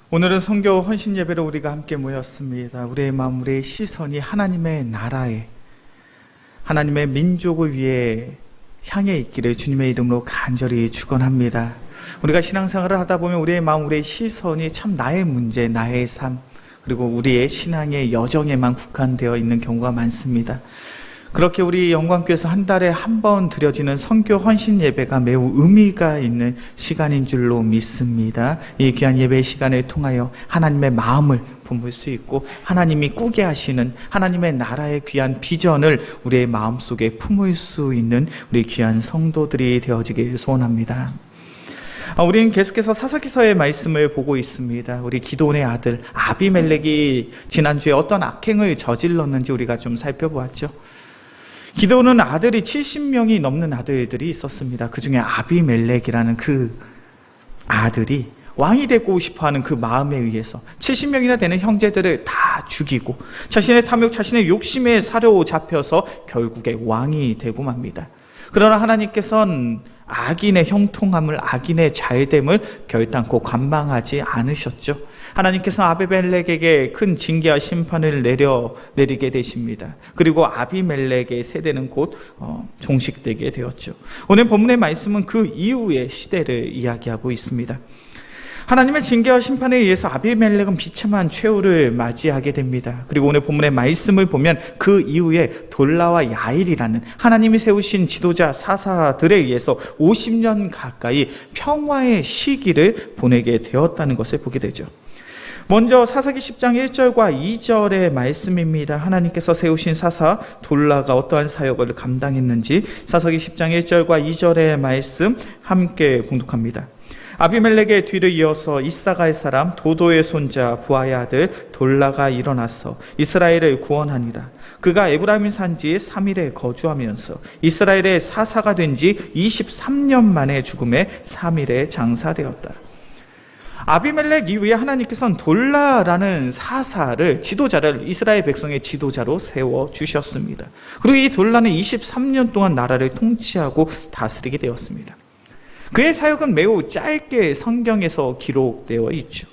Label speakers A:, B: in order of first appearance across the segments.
A: 오늘은 선교 헌신 예배로 우리가 함께 모였습니다. 우리의 마음, 우리의 시선이 하나님의 나라에, 하나님의 민족을 위해 향해 있기를 주님의 이름으로 간절히 축원합니다. 우리가 신앙생활을 하다 보면 우리의 마음, 우리의 시선이 참 나의 문제, 나의 삶, 그리고 우리의 신앙의 여정에만 국한되어 있는 경우가 많습니다. 그렇게 우리 영광교회에서 한 달에 한 번 드려지는 선교 헌신 예배가 매우 의미가 있는 시간인 줄로 믿습니다. 이 귀한 예배 시간을 통하여 하나님의 마음을 품을 수 있고 하나님이 꾸게 하시는 하나님의 나라의 귀한 비전을 우리의 마음속에 품을 수 있는 우리 귀한 성도들이 되어지길 소원합니다. 우리는 계속해서 사사기서의 말씀을 보고 있습니다. 우리 기드온의 아들 아비멜렉이 지난주에 어떤 악행을 저질렀는지 우리가 좀 살펴보았죠. 기드온은 아들이 70명이 넘는 아들들이 있었습니다. 그 중에 아비멜렉이라는 그 아들이 왕이 되고 싶어하는 그 마음에 의해서 70명이나 되는 형제들을 다 죽이고 자신의 탐욕, 자신의 욕심에 사로잡혀서 결국에 왕이 되고 맙니다. 그러나 하나님께서는 악인의 형통함을, 악인의 잘됨을 결단코 관망하지 않으셨죠. 하나님께서 아비멜렉에게 큰 징계와 심판을 내리게 되십니다. 그리고 아비멜렉의 세대는 곧 종식되게 되었죠. 오늘 본문의 말씀은 그 이후의 시대를 이야기하고 있습니다. 하나님의 징계와 심판에 의해서 아비멜렉은 비참한 최후를 맞이하게 됩니다. 그리고 오늘 본문의 말씀을 보면 그 이후에 돌라와 야일이라는 하나님이 세우신 지도자 사사들에 의해서 50년 가까이 평화의 시기를 보내게 되었다는 것을 보게 되죠. 먼저 사사기 10장 1절과 2절의 말씀입니다. 하나님께서 세우신 사사 돌라가 어떠한 사역을 감당했는지 사사기 10장 1절과 2절의 말씀 함께 봉독합니다. 아비멜렉의 뒤를 이어서 이사갈 사람 도도의 손자 부하의 아들 돌라가 일어나서 이스라엘을 구원하니라. 그가 에브라임 산지에 3일에 거주하면서 이스라엘의 사사가 된 지 23년 만에 죽음에 3일에 장사되었다. 아비멜렉 이후에 하나님께서는 돌라라는 사사를, 지도자를 이스라엘 백성의 지도자로 세워주셨습니다. 그리고 이 돌라는 23년 동안 나라를 통치하고 다스리게 되었습니다. 그의 사역은 매우 짧게 성경에서 기록되어 있죠.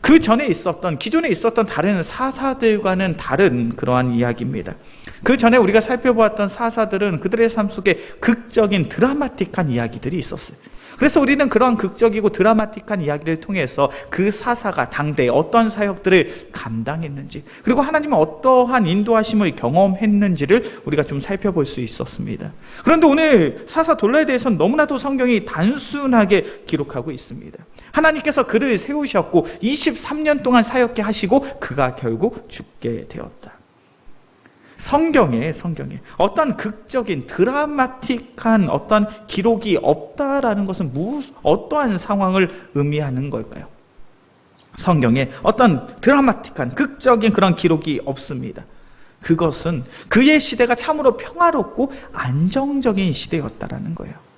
A: 그 전에 있었던, 기존에 있었던 다른 사사들과는 다른 그러한 이야기입니다. 그 전에 우리가 살펴보았던 사사들은 그들의 삶 속에 극적인 드라마틱한 이야기들이 있었어요. 그래서 우리는 그런 극적이고 드라마틱한 이야기를 통해서 그 사사가 당대에 어떤 사역들을 감당했는지, 그리고 하나님은 어떠한 인도하심을 경험했는지를 우리가 좀 살펴볼 수 있었습니다. 그런데 오늘 사사 돌라에 대해서는 너무나도 성경이 단순하게 기록하고 있습니다. 하나님께서 그를 세우셨고 23년 동안 사역케 하시고 그가 결국 죽게 되었다. 성경에 어떤 극적인 드라마틱한 어떤 기록이 없다라는 것은 어떠한 상황을 의미하는 걸까요? 성경에 어떤 드라마틱한 극적인 그런 기록이 없습니다. 그것은 그의 시대가 참으로 평화롭고 안정적인 시대였다라는 거예요.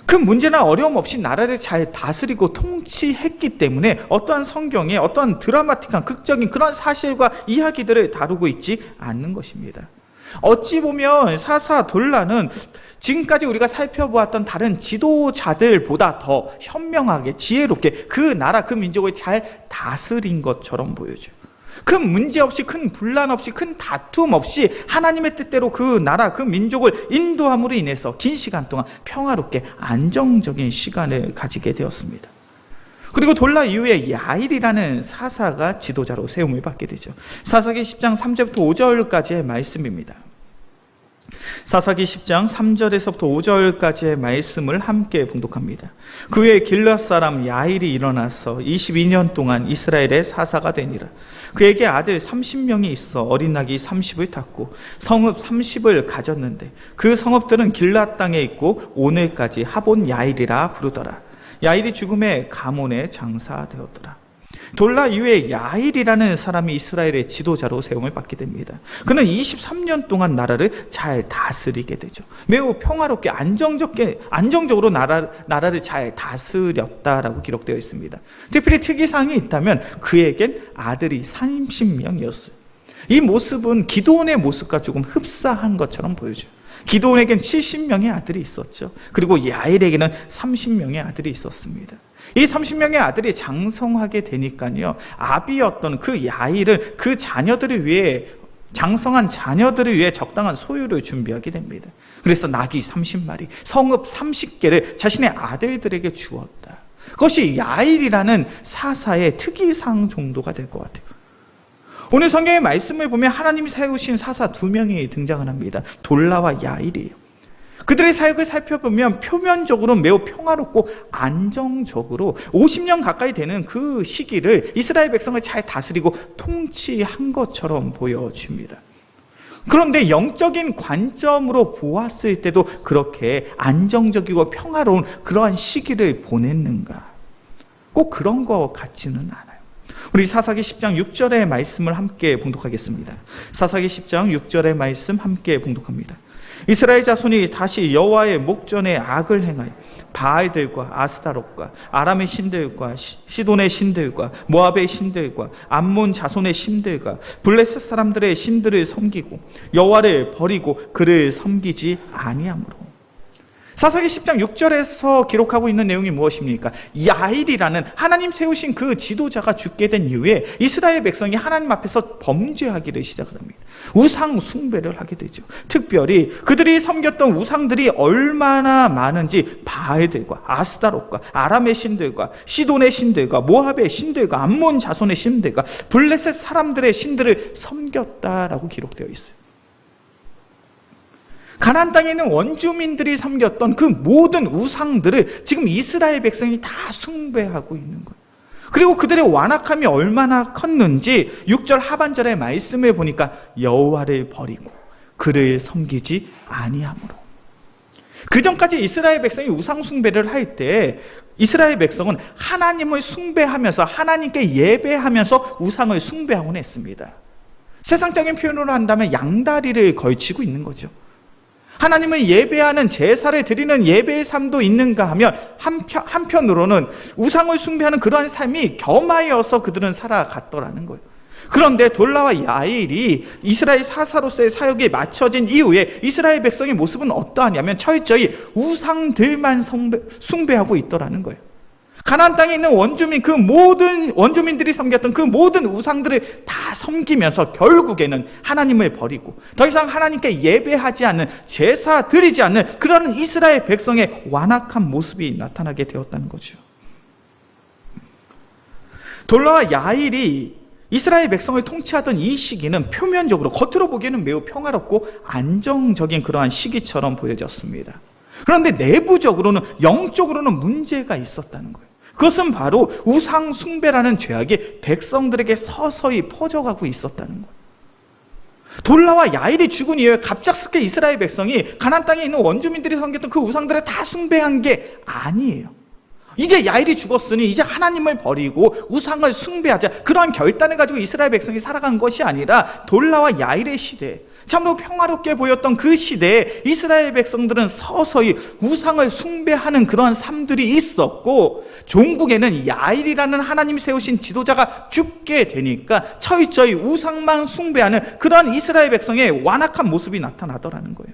A: 그 문제나 어려움 없이 나라를 잘 다스리고 통치했기 때문에 어떠한 성경에 어떤 드라마틱한 극적인 그런 사실과 이야기들을 다루고 있지 않는 것입니다. 어찌 보면 사사 돌라는 지금까지 우리가 살펴보았던 다른 지도자들보다 더 현명하게 지혜롭게 그 나라 그 민족을 잘 다스린 것처럼 보여져요. 큰 문제 없이, 큰 분란 없이, 큰 다툼 없이 하나님의 뜻대로 그 나라, 그 민족을 인도함으로 인해서 긴 시간 동안 평화롭게 안정적인 시간을 가지게 되었습니다. 그리고 돌라 이후에 야일이라는 사사가 지도자로 세움을 받게 되죠. 사사기 10장 3절부터 5절까지의 말씀입니다. 사사기 10장 3절에서부터 5절까지의 말씀을 함께 봉독합니다. 그 후에 길앗 사람 야일이 일어나서 22년 동안 이스라엘의 사사가 되니라. 그에게 아들 30명이 있어 어린 낙이 30을 탔고 성읍 30을 가졌는데 그 성읍들은 길앗 땅에 있고 오늘까지 하본 야일이라 부르더라. 야일이 죽음에 가몬에 장사되었더라. 돌라 이후에 야일이라는 사람이 이스라엘의 지도자로 세움을 받게 됩니다. 그는 23년 동안 나라를 잘 다스리게 되죠. 매우 평화롭게 안정적으로 나라를 잘 다스렸다라고 기록되어 있습니다. 특별히 특이사항이 있다면 그에겐 아들이 30명이었어요. 이 모습은 기드온의 모습과 조금 흡사한 것처럼 보여져요. 기드온에겐 70명의 아들이 있었죠. 그리고 야일에게는 30명의 아들이 있었습니다. 이 30명의 아들이 장성하게 되니까요, 아비였던 그 야일을 그 자녀들을 위해, 장성한 자녀들을 위해 적당한 소유를 준비하게 됩니다. 그래서 나귀 30마리, 성읍 30개를 자신의 아들들에게 주었다. 그것이 야일이라는 사사의 특이사항 정도가 될 것 같아요. 오늘 성경의 말씀을 보면 하나님이 세우신 사사 2명이 등장을 합니다. 돌라와 야일이에요. 그들의 사역을 살펴보면 표면적으로 매우 평화롭고 안정적으로 50년 가까이 되는 그 시기를 이스라엘 백성을 잘 다스리고 통치한 것처럼 보여집니다. 그런데 영적인 관점으로 보았을 때도 그렇게 안정적이고 평화로운 그러한 시기를 보냈는가? 꼭 그런 것 같지는 않아요. 우리 사사기 10장 6절의 말씀을 함께 봉독하겠습니다. 사사기 10장 6절의 말씀 함께 봉독합니다. 이스라엘 자손이 다시 여호와의 목전에 악을 행하여 바알들과 아스타롯과 아람의 신들과 시돈의 신들과 모압의 신들과 암몬 자손의 신들과 블레셋 사람들의 신들을 섬기고 여호와를 버리고 그를 섬기지 아니하므로. 사사기 10장 6절에서 기록하고 있는 내용이 무엇입니까? 야일이라는 하나님 세우신 그 지도자가 죽게 된 이후에 이스라엘 백성이 하나님 앞에서 범죄하기를 시작을 합니다. 우상 숭배를 하게 되죠. 특별히 그들이 섬겼던 우상들이 얼마나 많은지 바알들과 아스타롯과 아람의 신들과 시돈의 신들과 모압의 신들과 암몬 자손의 신들과 블레셋 사람들의 신들을 섬겼다라고 기록되어 있어요. 가나안 땅에 있는 원주민들이 섬겼던 그 모든 우상들을 지금 이스라엘 백성이 다 숭배하고 있는 거예요. 그리고 그들의 완악함이 얼마나 컸는지 6절 하반절의 말씀을 보니까 여호와를 버리고 그를 섬기지 아니하므로. 그 전까지 이스라엘 백성이 우상 숭배를 할 때 이스라엘 백성은 하나님을 숭배하면서 하나님께 예배하면서 우상을 숭배하곤 했습니다. 세상적인 표현으로 한다면 양다리를 걸치고 있는 거죠. 하나님을 예배하는 제사를 드리는 예배의 삶도 있는가 하면 한편으로는 우상을 숭배하는 그러한 삶이 겸하여서 그들은 살아갔더라는 거예요. 그런데 돌라와 야일이 이스라엘 사사로서의 사역이 맞춰진 이후에 이스라엘 백성의 모습은 어떠하냐면 철저히 우상들만 숭배하고 있더라는 거예요. 가나안 땅에 있는 원주민, 그 모든 원주민들이 섬겼던 그 모든 우상들을 다 섬기면서 결국에는 하나님을 버리고 더 이상 하나님께 예배하지 않는, 제사 드리지 않는 그런 이스라엘 백성의 완악한 모습이 나타나게 되었다는 거죠. 돌라와 야일이 이스라엘 백성을 통치하던 이 시기는 표면적으로 겉으로 보기에는 매우 평화롭고 안정적인 그러한 시기처럼 보여졌습니다. 그런데 내부적으로는, 영적으로는 문제가 있었다는 거예요. 그것은 바로 우상 숭배라는 죄악이 백성들에게 서서히 퍼져가고 있었다는 거예요. 돌라와 야일이 죽은 이후에 갑작스럽게 이스라엘 백성이 가나안 땅에 있는 원주민들이 섬겼던 그 우상들을 다 숭배한 게 아니에요. 이제 야일이 죽었으니 이제 하나님을 버리고 우상을 숭배하자, 그러한 결단을 가지고 이스라엘 백성이 살아간 것이 아니라 돌라와 야일의 시대, 참으로 평화롭게 보였던 그 시대에 이스라엘 백성들은 서서히 우상을 숭배하는 그러한 삶들이 있었고, 종국에는 야일이라는 하나님이 세우신 지도자가 죽게 되니까 철저히 우상만 숭배하는 그러한 이스라엘 백성의 완악한 모습이 나타나더라는 거예요.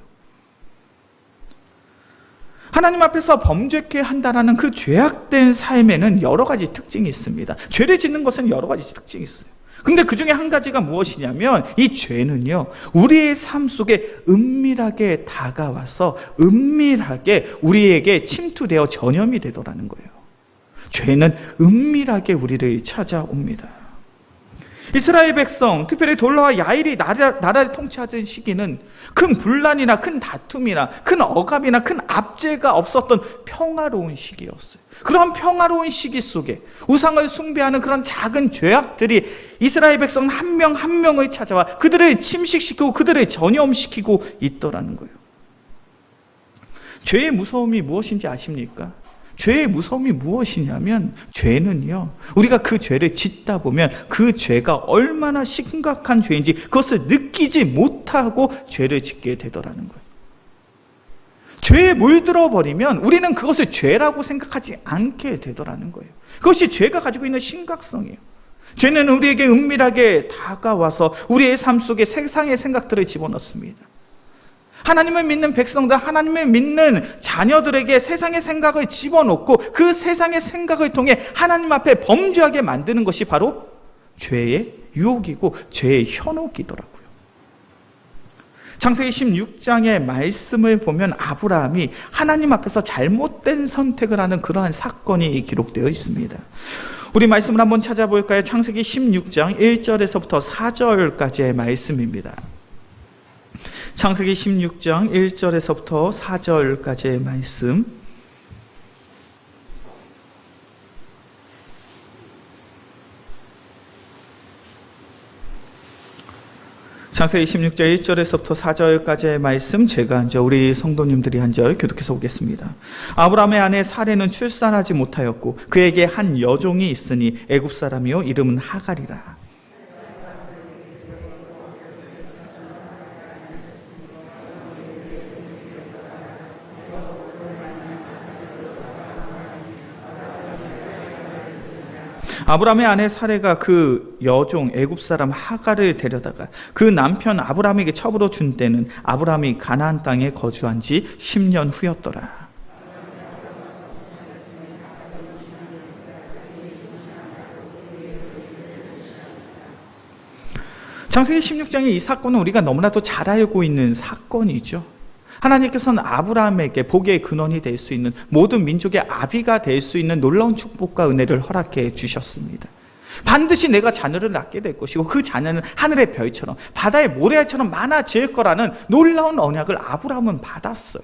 A: 하나님 앞에서 범죄케 한다라는 그 죄악된 삶에는 여러 가지 특징이 있습니다. 죄를 짓는 것은 여러 가지 특징이 있어요. 근데 그 중에 한 가지가 무엇이냐면 이 죄는요, 우리의 삶 속에 은밀하게 다가와서 은밀하게 우리에게 침투되어 전염이 되더라는 거예요. 죄는 은밀하게 우리를 찾아옵니다. 이스라엘 백성, 특별히 돌라와 야일이 나라를 통치하던 시기는 큰 분란이나 큰 다툼이나 큰 억압이나 큰 압제가 없었던 평화로운 시기였어요. 그런 평화로운 시기 속에 우상을 숭배하는 그런 작은 죄악들이 이스라엘 백성 한 명 한 명을 찾아와 그들을 침식시키고 그들을 전염시키고 있더라는 거예요. 죄의 무서움이 무엇인지 아십니까? 죄의 무서움이 무엇이냐면, 죄는요, 우리가 그 죄를 짓다 보면 그 죄가 얼마나 심각한 죄인지 그것을 느끼지 못하고 죄를 짓게 되더라는 거예요. 죄에 물들어 버리면 우리는 그것을 죄라고 생각하지 않게 되더라는 거예요. 그것이 죄가 가지고 있는 심각성이에요. 죄는 우리에게 은밀하게 다가와서 우리의 삶 속에 세상의 생각들을 집어넣습니다. 하나님을 믿는 백성들, 하나님을 믿는 자녀들에게 세상의 생각을 집어넣고 그 세상의 생각을 통해 하나님 앞에 범죄하게 만드는 것이 바로 죄의 유혹이고 죄의 현혹이더라고요. 창세기 16장의 말씀을 보면 아브라함이 하나님 앞에서 잘못된 선택을 하는 그러한 사건이 기록되어 있습니다. 우리 말씀을 한번 찾아볼까요? 창세기 16장 1절에서부터 4절까지의 말씀입니다. 창세기 16장 1절에서부터 4절까지의 말씀. 창세기 16장 1절에서부터 4절까지의 말씀, 제가 이제 우리 성도님들이 한 절 교독해서 보겠습니다. 아브라함의 아내 사레는 출산하지 못하였고 그에게 한 여종이 있으니 애굽 사람이요 이름은 하갈이라. 아브라함의 아내 사레가 그 여종 애굽 사람 하갈을 데려다가 그 남편 아브라함에게 첩으로 준 때는 아브라함이 가나안 땅에 거주한 지 10년 후였더라. 창세기 16장의 이 사건은 우리가 너무나도 잘 알고 있는 사건이죠. 하나님께서는 아브라함에게 복의 근원이 될 수 있는, 모든 민족의 아비가 될 수 있는 놀라운 축복과 은혜를 허락해 주셨습니다. 반드시 내가 자녀를 낳게 될 것이고 그 자녀는 하늘의 별처럼 바다의 모래알처럼 많아질 거라는 놀라운 언약을 아브라함은 받았어요.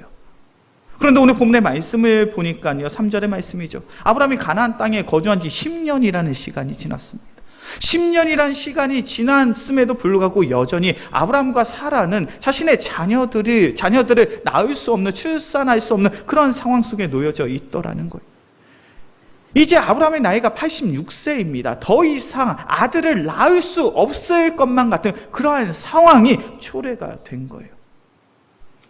A: 그런데 오늘 본문의 말씀을 보니까요, 3절의 말씀이죠. 아브라함이 가나안 땅에 거주한 지 10년이라는 시간이 지났습니다. 10년이란 시간이 지났음에도 불구하고 여전히 아브라함과 사라는 자신의 자녀들을 낳을 수 없는, 출산할 수 없는 그런 상황 속에 놓여져 있더라는 거예요. 이제 아브라함의 나이가 86세입니다. 더 이상 아들을 낳을 수 없을 것만 같은 그러한 상황이 초래가 된 거예요.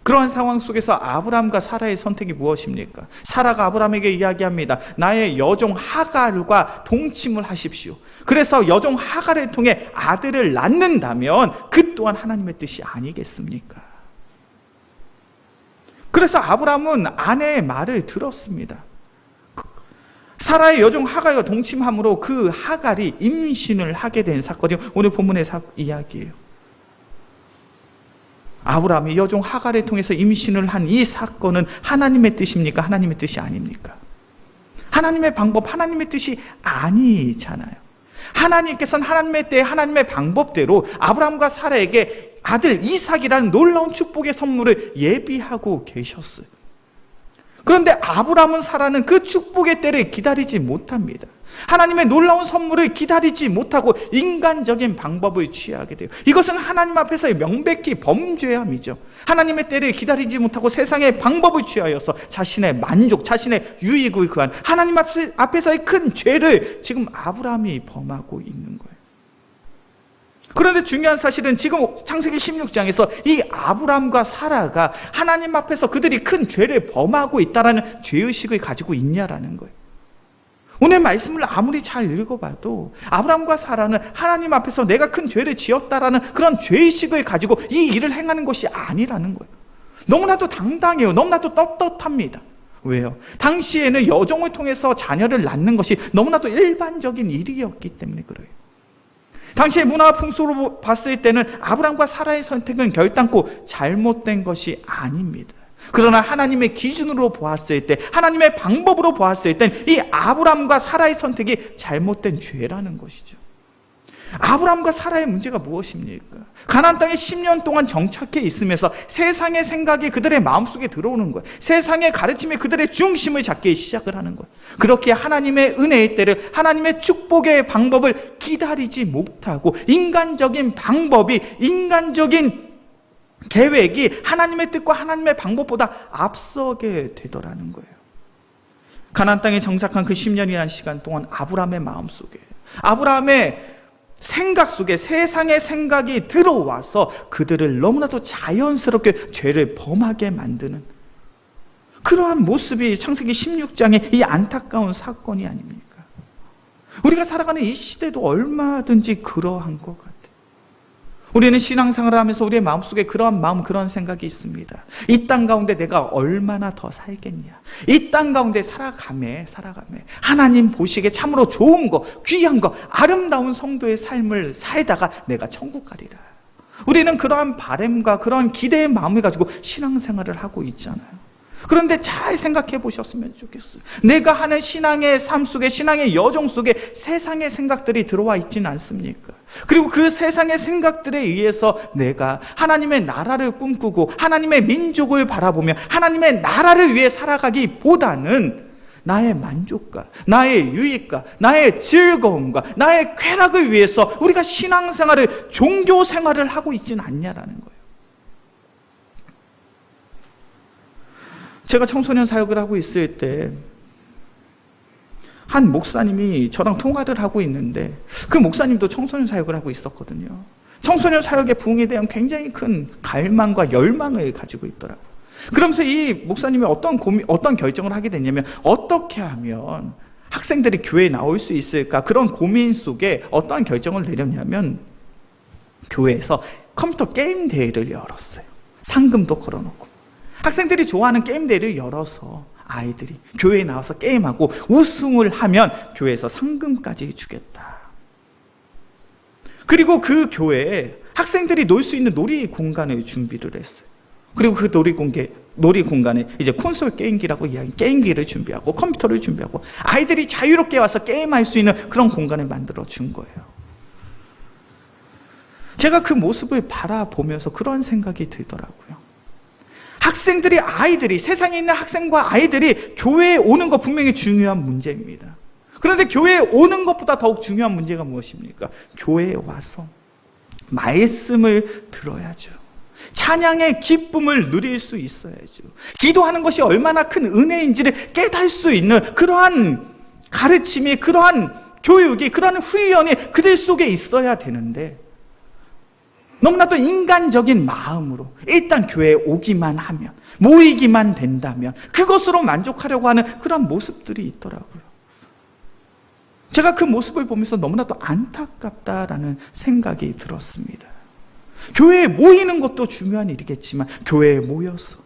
A: 그러한 상황 속에서 아브라함과 사라의 선택이 무엇입니까? 사라가 아브라함에게 이야기합니다. 나의 여종 하갈과 동침을 하십시오. 그래서 여종 하갈을 통해 아들을 낳는다면 그 또한 하나님의 뜻이 아니겠습니까? 그래서 아브라함은 아내의 말을 들었습니다. 사라의 여종 하갈과 동침함으로 그 하갈이 임신을 하게 된 사건이 오늘 본문의 이야기예요. 아브라함이 여종 하갈을 통해서 임신을 한 이 사건은 하나님의 뜻입니까? 하나님의 뜻이 아닙니까? 하나님의 방법, 하나님의 뜻이 아니잖아요. 하나님께서는 하나님의 때 하나님의 방법대로 아브라함과 사라에게 아들 이삭이라는 놀라운 축복의 선물을 예비하고 계셨어요. 그런데 아브라함은 사라는 그 축복의 때를 기다리지 못합니다. 하나님의 놀라운 선물을 기다리지 못하고 인간적인 방법을 취하게 돼요. 이것은 하나님 앞에서 명백히 범죄함이죠. 하나님의 때를 기다리지 못하고 세상의 방법을 취하여서 자신의 만족, 자신의 유익을 구한 하나님 앞에서의 큰 죄를 지금 아브라함이 범하고 있는 거예요. 그런데 중요한 사실은 지금 창세기 16장에서 이 아브라함과 사라가 하나님 앞에서 그들이 큰 죄를 범하고 있다는 죄의식을 가지고 있냐라는 거예요. 오늘 말씀을 아무리 잘 읽어봐도 아브라함과 사라는 하나님 앞에서 내가 큰 죄를 지었다라는 그런 죄의식을 가지고 이 일을 행하는 것이 아니라는 거예요. 너무나도 당당해요. 너무나도 떳떳합니다. 왜요? 당시에는 여종을 통해서 자녀를 낳는 것이 너무나도 일반적인 일이었기 때문에 그래요. 당시의 문화와 풍속으로 봤을 때는 아브라함과 사라의 선택은 결단코 잘못된 것이 아닙니다. 그러나 하나님의 기준으로 보았을 때, 하나님의 방법으로 보았을 때 이 아브라함과 사라의 선택이 잘못된 죄라는 것이죠. 아브라함과 사라의 문제가 무엇입니까? 가나안 땅에 10년 동안 정착해 있으면서 세상의 생각이 그들의 마음속에 들어오는 거예요. 세상의 가르침이 그들의 중심을 잡기 시작을 하는 거예요. 그렇게 하나님의 은혜의 때를, 하나님의 축복의 방법을 기다리지 못하고 인간적인 방법이, 인간적인 계획이 하나님의 뜻과 하나님의 방법보다 앞서게 되더라는 거예요. 가나안 땅에 정착한 그 10년이라는 시간 동안 아브라함의 마음속에, 아브라함의 생각 속에 세상의 생각이 들어와서 그들을 너무나도 자연스럽게 죄를 범하게 만드는 그러한 모습이 창세기 16장의 이 안타까운 사건이 아닙니까? 우리가 살아가는 이 시대도 얼마든지 그러한 것 같아요. 우리는 신앙생활을 하면서 우리의 마음속에 그런 마음, 그런 생각이 있습니다. 이 땅 가운데 내가 얼마나 더 살겠냐. 이 땅 가운데 살아가매 하나님 보시기에 참으로 좋은 거, 귀한 거, 아름다운 성도의 삶을 살다가 내가 천국 가리라. 우리는 그러한 바람과 그러한 기대의 마음을 가지고 신앙생활을 하고 있잖아요. 그런데 잘 생각해 보셨으면 좋겠어요. 내가 하는 신앙의 삶 속에, 신앙의 여정 속에 세상의 생각들이 들어와 있지는 않습니까? 그리고 그 세상의 생각들에 의해서 내가 하나님의 나라를 꿈꾸고 하나님의 민족을 바라보며 하나님의 나라를 위해 살아가기보다는 나의 만족과 나의 유익과 나의 즐거움과 나의 쾌락을 위해서 우리가 신앙생활을, 종교생활을 하고 있지는 않냐라는 거예요. 제가 청소년 사역을 하고 있을 때 한 목사님이 저랑 통화를 하고 있는데 그 목사님도 청소년 사역을 하고 있었거든요. 청소년 사역의 부흥에 대한 굉장히 큰 갈망과 열망을 가지고 있더라고요. 그러면서 이 목사님이 어떤 결정을 하게 됐냐면, 어떻게 하면 학생들이 교회에 나올 수 있을까, 그런 고민 속에 어떠한 결정을 내렸냐면 교회에서 컴퓨터 게임 대회를 열었어요. 상금도 걸어놓고 학생들이 좋아하는 게임 대회를 열어서 아이들이 교회에 나와서 게임하고 우승을 하면 교회에서 상금까지 주겠다. 그리고 그 교회에 학생들이 놀 수 있는 놀이 공간을 준비를 했어요. 그리고 그 놀이 공간에 이제 콘솔 게임기라고 이야기하는 게임기를 준비하고 컴퓨터를 준비하고 아이들이 자유롭게 와서 게임할 수 있는 그런 공간을 만들어 준 거예요. 제가 그 모습을 바라보면서 그런 생각이 들더라고요. 아이들이, 세상에 있는 학생과 아이들이 교회에 오는 거 분명히 중요한 문제입니다. 그런데 교회에 오는 것보다 더욱 중요한 문제가 무엇입니까? 교회에 와서 말씀을 들어야죠. 찬양의 기쁨을 누릴 수 있어야죠. 기도하는 것이 얼마나 큰 은혜인지를 깨달을 수 있는 그러한 가르침이, 그러한 교육이, 그러한 훈련이 그들 속에 있어야 되는데, 너무나도 인간적인 마음으로 일단 교회에 오기만 하면, 모이기만 된다면 그것으로 만족하려고 하는 그런 모습들이 있더라고요. 제가 그 모습을 보면서 너무나도 안타깝다라는 생각이 들었습니다. 교회에 모이는 것도 중요한 일이겠지만 교회에 모여서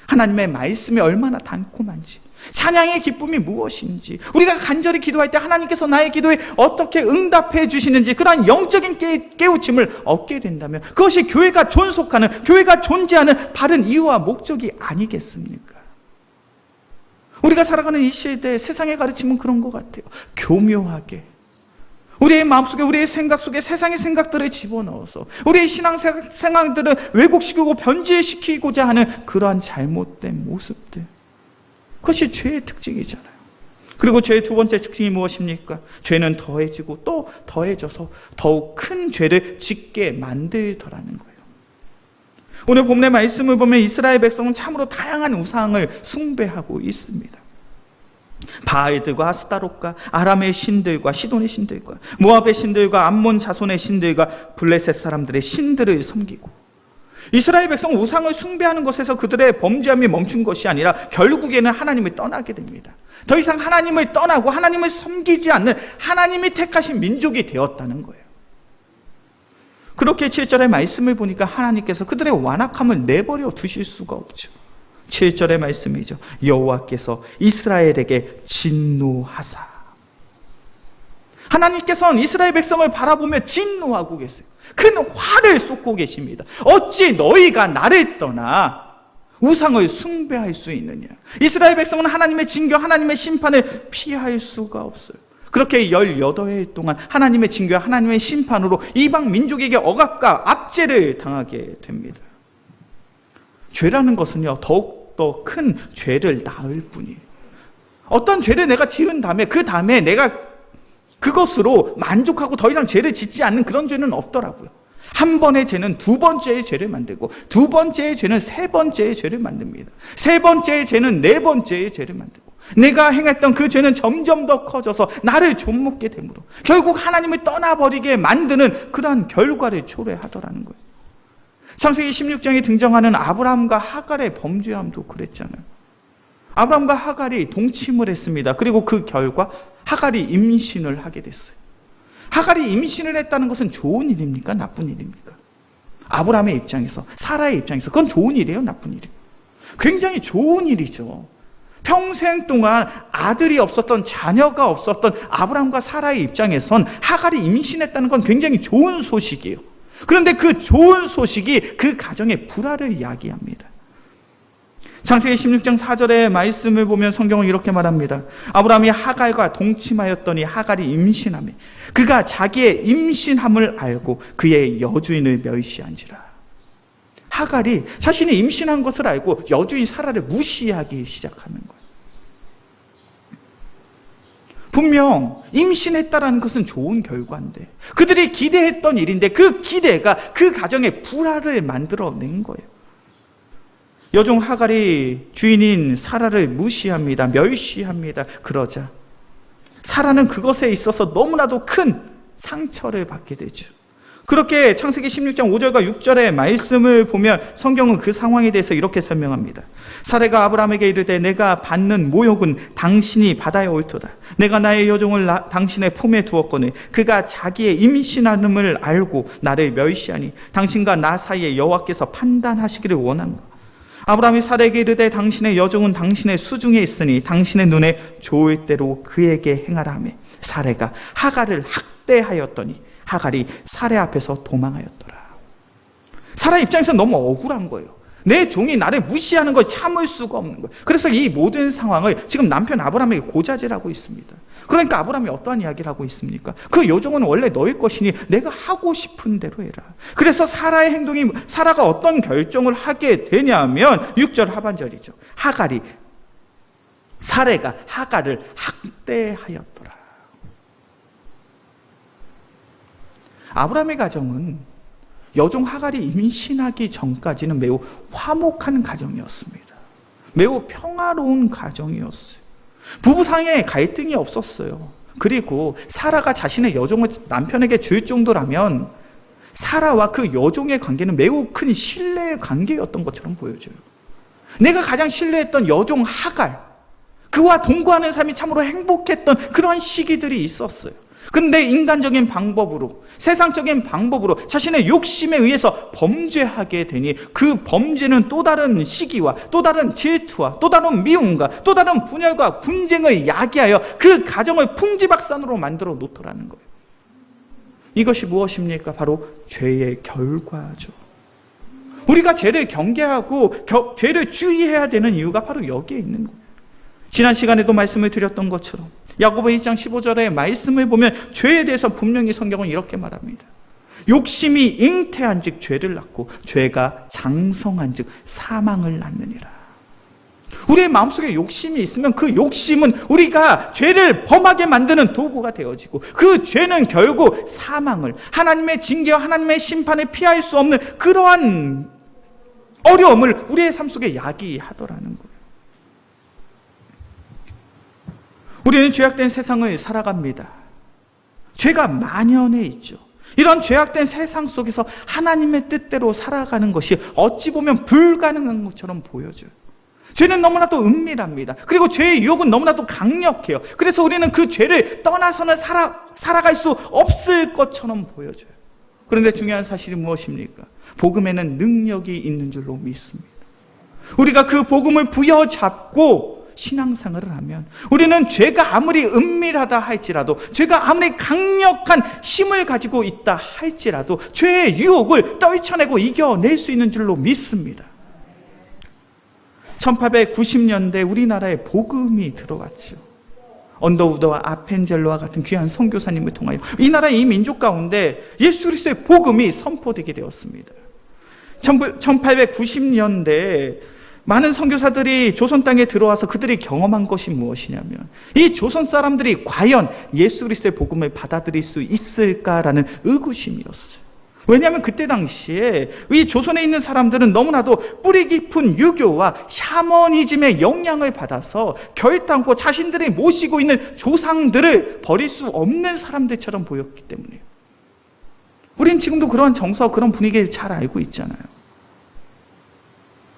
A: 하나님의 말씀이 얼마나 달콤한지, 찬양의 기쁨이 무엇인지, 우리가 간절히 기도할 때 하나님께서 나의 기도에 어떻게 응답해 주시는지, 그러한 영적인 깨우침을 얻게 된다면 그것이 교회가 존속하는, 교회가 존재하는 바른 이유와 목적이 아니겠습니까? 우리가 살아가는 이 시대에 세상의 가르침은 그런 것 같아요. 교묘하게 우리의 마음속에, 우리의 생각 속에 세상의 생각들을 집어넣어서 우리의 신앙생활들을 왜곡시키고 변질시키고자 하는 그러한 잘못된 모습들, 그것이 죄의 특징이잖아요. 그리고 죄의 두 번째 특징이 무엇입니까? 죄는 더해지고 또 더해져서 더욱 큰 죄를 짓게 만들더라는 거예요. 오늘 본문의 말씀을 보면 이스라엘 백성은 참으로 다양한 우상을 숭배하고 있습니다. 바알들과 아스타롯과 아람의 신들과 시돈의 신들과 모압의 신들과 암몬 자손의 신들과 블레셋 사람들의 신들을 섬기고, 이스라엘 백성은 우상을 숭배하는 것에서 그들의 범죄함이 멈춘 것이 아니라 결국에는 하나님을 떠나게 됩니다. 더 이상 하나님을 떠나고 하나님을 섬기지 않는 하나님이 택하신 민족이 되었다는 거예요. 그렇게 7절의 말씀을 보니까 하나님께서 그들의 완악함을 내버려 두실 수가 없죠. 7절의 말씀이죠. 여호와께서 이스라엘에게 진노하사. 하나님께서는 이스라엘 백성을 바라보며 진노하고 계세요. 큰 화를 쏟고 계십니다. 어찌 너희가 나를 떠나 우상을 숭배할 수 있느냐. 이스라엘 백성은 하나님의 징교, 하나님의 심판을 피할 수가 없어요. 그렇게 18일 동안 하나님의 징교와 하나님의 심판으로 이방 민족에게 억압과 압제를 당하게 됩니다. 죄라는 것은요, 더욱더 큰 죄를 낳을 뿐이에요. 어떤 죄를 내가 지은 다음에 그 다음에 내가 그것으로 만족하고 더 이상 죄를 짓지 않는 그런 죄는 없더라고요. 한 번의 죄는 두 번째의 죄를 만들고, 두 번째의 죄는 세 번째의 죄를 만듭니다. 세 번째의 죄는 네 번째의 죄를 만들고, 내가 행했던 그 죄는 점점 더 커져서 나를 좀먹게 되므로 결국 하나님을 떠나버리게 만드는 그러한 결과를 초래하더라는 거예요. 창세기 16장에 등장하는 아브라함과 하갈의 범죄함도 그랬잖아요. 아브라함과 하갈이 동침을 했습니다. 그리고 그 결과 하갈이 임신을 하게 됐어요. 하갈이 임신을 했다는 것은 좋은 일입니까? 나쁜 일입니까? 아브라함의 입장에서, 사라의 입장에서 그건 좋은 일이에요, 나쁜 일이에요? 굉장히 좋은 일이죠. 평생 동안 아들이 없었던, 자녀가 없었던 아브라함과 사라의 입장에선 하갈이 임신했다는 건 굉장히 좋은 소식이에요. 그런데 그 좋은 소식이 그 가정의 불화를 이야기합니다. 창세기 16장 4절의 말씀을 보면 성경은 이렇게 말합니다. 아브라함이 하갈과 동침하였더니 하갈이 임신하며 그가 자기의 임신함을 알고 그의 여주인을 멸시한지라. 하갈이 자신이 임신한 것을 알고 여주인 사라를 무시하기 시작하는 거예요. 분명 임신했다라는 것은 좋은 결과인데, 그들이 기대했던 일인데 그 기대가 그 가정의 불화를 만들어낸 거예요. 여종 하갈이 주인인 사라를 무시합니다. 멸시합니다. 그러자 사라는 그것에 있어서 너무나도 큰 상처를 받게 되죠. 그렇게 창세기 16장 5절과 6절의 말씀을 보면 성경은 그 상황에 대해서 이렇게 설명합니다. 사라가 아브라함에게 이르되 내가 받는 모욕은 당신이 받아야 옳도다. 내가 나의 여종을 당신의 품에 두었거늘 그가 자기의 임신함을 알고 나를 멸시하니 당신과 나 사이에 여호와께서 판단하시기를 원하노라. 아브라함이 사라에게 이르되 당신의 여종은 당신의 수중에 있으니 당신의 눈에 좋을 대로 그에게 행하라 하며 사라가 하갈을 학대하였더니 하갈이 사라 앞에서 도망하였더라. 사라 입장에서 너무 억울한 거예요. 내 종이 나를 무시하는 걸 참을 수가 없는 거예요. 그래서 이 모든 상황을 지금 남편 아브라함에게 고자질하고 있습니다. 그러니까 아브라함이 어떠한 이야기를 하고 있습니까? 그 여종은 원래 너의 것이니 내가 하고 싶은 대로 해라. 그래서 사라의 행동이, 사라가 어떤 결정을 하게 되냐면 6절 하반절이죠. 사라가 하갈을 학대하였더라. 아브라함의 가정은 여종 하갈이 임신하기 전까지는 매우 화목한 가정이었습니다. 매우 평화로운 가정이었어요. 부부 사이에 갈등이 없었어요. 그리고 사라가 자신의 여종을 남편에게 줄 정도라면 사라와 그 여종의 관계는 매우 큰 신뢰의 관계였던 것처럼 보여져요. 내가 가장 신뢰했던 여종 하갈, 그와 동거하는 삶이 참으로 행복했던 그런 시기들이 있었어요. 근데 인간적인 방법으로, 세상적인 방법으로 자신의 욕심에 의해서 범죄하게 되니 그 범죄는 또 다른 시기와 또 다른 질투와 또 다른 미움과 또 다른 분열과 분쟁을 야기하여 그 가정을 풍지박산으로 만들어 놓더라는 거예요. 이것이 무엇입니까? 바로 죄의 결과죠. 우리가 죄를 경계하고 죄를 주의해야 되는 이유가 바로 여기에 있는 거예요. 지난 시간에도 말씀을 드렸던 것처럼 야고보 2장 15절의 말씀을 보면 죄에 대해서 분명히 성경은 이렇게 말합니다. 욕심이 잉태한 즉 죄를 낳고 죄가 장성한 즉 사망을 낳느니라. 우리의 마음속에 욕심이 있으면 그 욕심은 우리가 죄를 범하게 만드는 도구가 되어지고 그 죄는 결국 사망을, 하나님의 징계와 하나님의 심판을 피할 수 없는 그러한 어려움을 우리의 삶 속에 야기하더라는 거예요. 우리는 죄악된 세상을 살아갑니다. 죄가 만연해 있죠. 이런 죄악된 세상 속에서 하나님의 뜻대로 살아가는 것이 어찌 보면 불가능한 것처럼 보여져요. 죄는 너무나도 은밀합니다. 그리고 죄의 유혹은 너무나도 강력해요. 그래서 우리는 그 죄를 떠나서는 살아갈 수 없을 것처럼 보여져요. 그런데 중요한 사실이 무엇입니까? 복음에는 능력이 있는 줄로 믿습니다. 우리가 그 복음을 부여잡고 신앙생활을 하면 우리는 죄가 아무리 은밀하다 할지라도, 죄가 아무리 강력한 힘을 가지고 있다 할지라도 죄의 유혹을 떨쳐내고 이겨낼 수 있는 줄로 믿습니다. 1890년대 우리나라에 복음이 들어왔죠. 언더우드와 아펜젤로와 같은 귀한 선교사님을 통하여 이 나라의 이 민족 가운데 예수 그리스도의 복음이 선포되게 되었습니다. 1890년대에 많은 선교사들이 조선 땅에 들어와서 그들이 경험한 것이 무엇이냐면 이 조선 사람들이 과연 예수 그리스도의 복음을 받아들일 수 있을까라는 의구심이었어요. 왜냐하면 그때 당시에 이 조선에 있는 사람들은 너무나도 뿌리 깊은 유교와 샤머니즘의 영향을 받아서 결단코 자신들이 모시고 있는 조상들을 버릴 수 없는 사람들처럼 보였기 때문이에요. 우린 지금도 그런 정서와 그런 분위기를 잘 알고 있잖아요.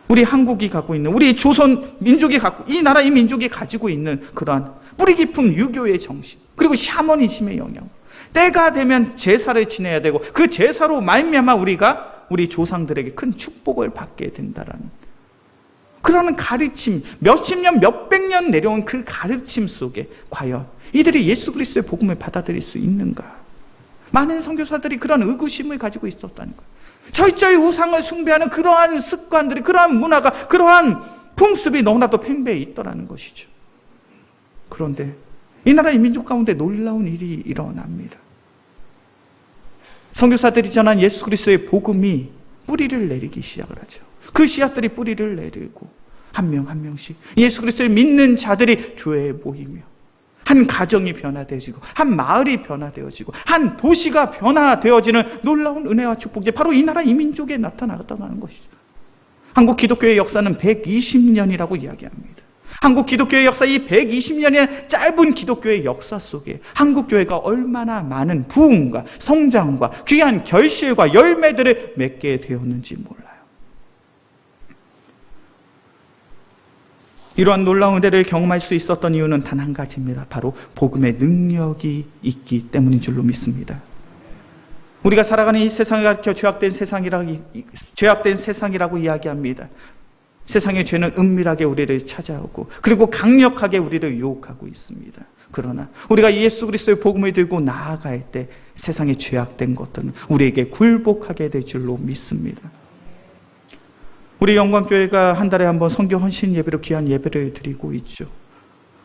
A: 우리 한국이 갖고 있는, 우리 조선 민족이 갖고, 이 나라 이 민족이 가지고 있는 그러한 뿌리 깊은 유교의 정신, 그리고 샤머니즘의 영향. 때가 되면 제사를 지내야 되고 그 제사로 말미암아 우리가 우리 조상들에게 큰 축복을 받게 된다라는 그러는 가르침, 몇십 년, 몇백 년 내려온 그 가르침 속에 과연 이들이 예수 그리스도의 복음을 받아들일 수 있는가? 많은 선교사들이 그런 의구심을 가지고 있었다는 거예요. 철저히 우상을 숭배하는 그러한 습관들이, 그러한 문화가, 그러한 풍습이 너무나도 팽배해 있더라는 것이죠. 그런데 이 나라 이 민족 가운데 놀라운 일이 일어납니다. 선교사들이 전한 예수 그리스도의 복음이 뿌리를 내리기 시작을 하죠. 그 씨앗들이 뿌리를 내리고 한 명 한 명씩 예수 그리스도를 믿는 자들이 교회에 모이며 한 가정이 변화되어지고 한 마을이 변화되어지고 한 도시가 변화되어지는 놀라운 은혜와 축복이 바로 이 나라 이 민족에 나타나갔다는 것이죠. 한국 기독교의 역사는 120년이라고 이야기합니다. 한국 기독교의 역사, 이 120년의 짧은 기독교의 역사 속에 한국 교회가 얼마나 많은 부흥과 성장과 귀한 결실과 열매들을 맺게 되었는지 몰라요. 이러한 놀라운 은혜를 경험할 수 있었던 이유는 단 한 가지입니다. 바로 복음의 능력이 있기 때문인 줄로 믿습니다. 우리가 살아가는 이 세상을 가리켜 죄악된 세상이라고 이야기합니다. 세상의 죄는 은밀하게 우리를 찾아오고 그리고 강력하게 우리를 유혹하고 있습니다. 그러나 우리가 예수 그리스도의 복음을 들고 나아갈 때 세상의 죄악된 것들은 우리에게 굴복하게 될 줄로 믿습니다. 우리 영광교회가 한 달에 한 번 선교 헌신 예배로 귀한 예배를 드리고 있죠.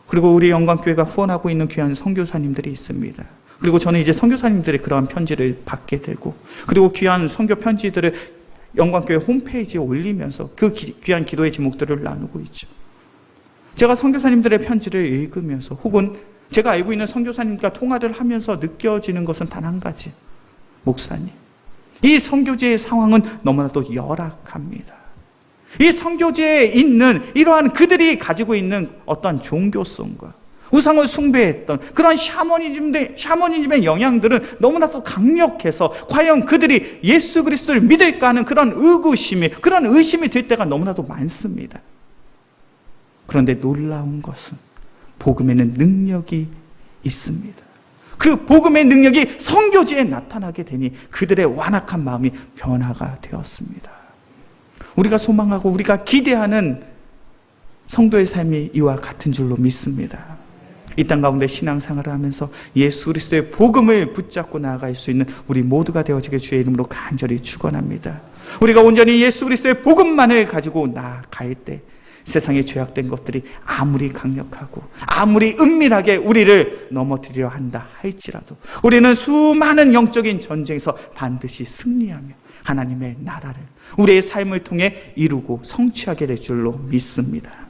A: 그리고 우리 영광교회가 후원하고 있는 귀한 선교사님들이 있습니다. 그리고 저는 이제 선교사님들의 그러한 편지를 받게 되고 그리고 귀한 선교 편지들을 영광교회 홈페이지에 올리면서 그 귀한 기도의 제목들을 나누고 있죠. 제가 선교사님들의 편지를 읽으면서 혹은 제가 알고 있는 선교사님과 통화를 하면서 느껴지는 것은 단 한 가지. 목사님, 이 선교지의 상황은 너무나도 열악합니다. 이 선교지에 있는 이러한 그들이 가지고 있는 어떤 종교성과 우상을 숭배했던 그런 샤머니즘의 영향들은 너무나도 강력해서 과연 그들이 예수 그리스도를 믿을까 하는 그런 그런 의심이 들 때가 너무나도 많습니다. 그런데 놀라운 것은 복음에는 능력이 있습니다. 그 복음의 능력이 선교지에 나타나게 되니 그들의 완악한 마음이 변화가 되었습니다. 우리가 소망하고 우리가 기대하는 성도의 삶이 이와 같은 줄로 믿습니다. 이 땅 가운데 신앙생활을 하면서 예수 그리스도의 복음을 붙잡고 나아갈 수 있는 우리 모두가 되어지길 주의 이름으로 간절히 축원합니다. 우리가 온전히 예수 그리스도의 복음만을 가지고 나아갈 때 세상에 죄악된 것들이 아무리 강력하고 아무리 은밀하게 우리를 넘어뜨리려 한다 할지라도 우리는 수많은 영적인 전쟁에서 반드시 승리하며 하나님의 나라를 우리의 삶을 통해 이루고 성취하게 될 줄로 믿습니다.